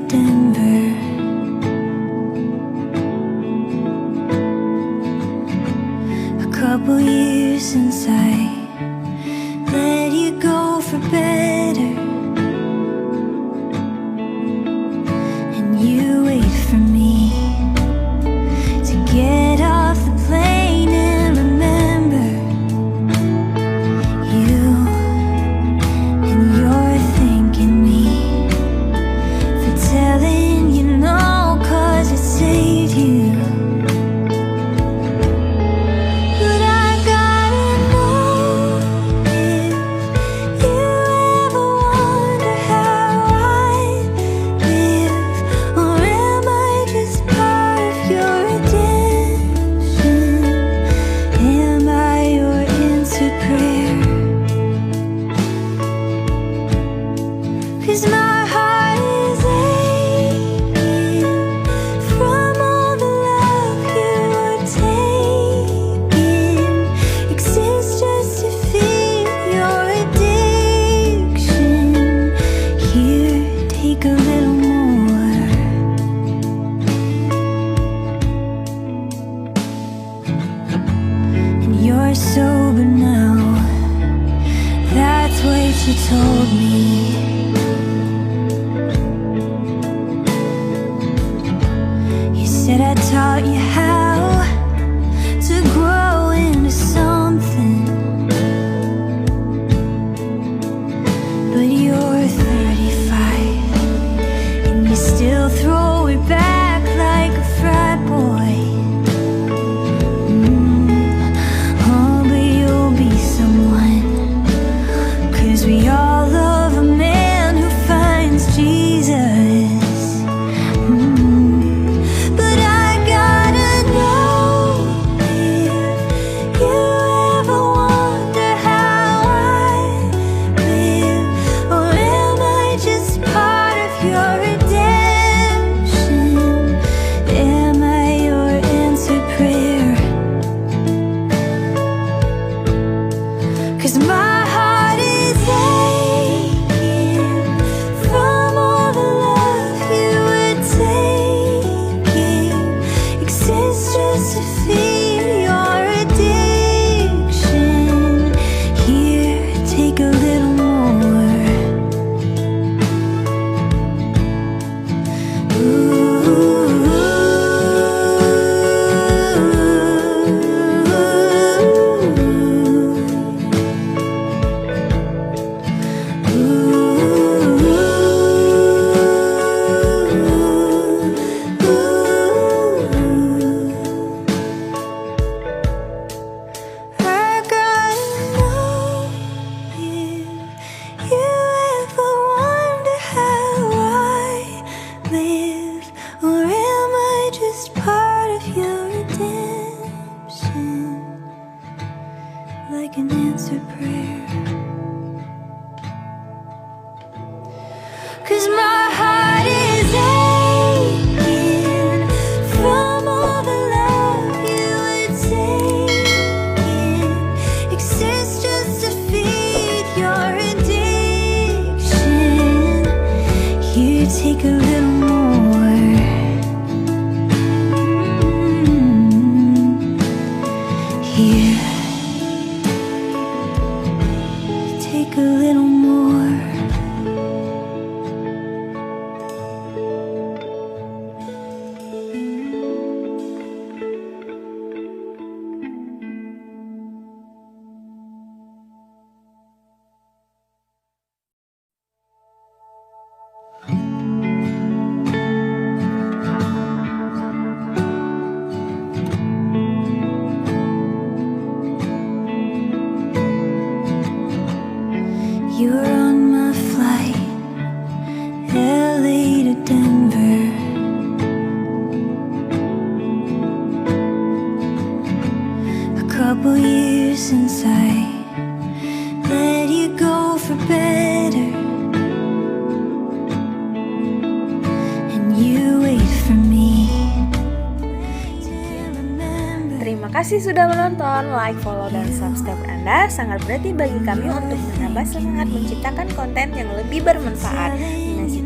Denver. A couple years since I let you go for better, and you wait for me to get off the plane and remember you, and you're thanking me for telling you no, 'cause it saved you. But I gotta know if you ever wonder how I live, or am I just part of your redemption? Am I your answered prayer? 'Cause my heart is aching from all the love you were taking. Exists just to feed your addiction. Here, take a little more. And you're sober now, that's what you told me. You said I taught you how to grow into something, but you're 35 and you still throw it back like a frat boy. Oh, but you'll be someone, 'cause we all love a man who finds Jesus. But I gotta know if you ever wonder how I live, or am I just part of your redemption? Am I your answered prayer? 'Cause my heart is aching from all the love you were taking. Exists just to feed your addiction. Here, take a little more. I gotta know if you ever wonder how I live, or am I just part of your redemption? Like an answered prayer. 'Cause my heart is aching from all the love you were taking. Exists just to feed your addiction. Here, take a little more. Here, take a little more. kasih sudah menonton. Like, follow, dan subscribe Anda sangat berarti bagi kami untuk menambah semangat menciptakan konten yang lebih bermanfaat.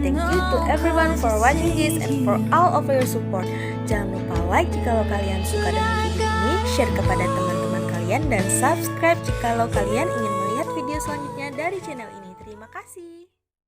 Thank you to everyone for watching this and for all of your support. Jangan lupa like jika kalian suka dengan video ini, share kepada teman-teman kalian, dan subscribe jika kalian ingin melihat video selanjutnya dari channel ini. Terima kasih.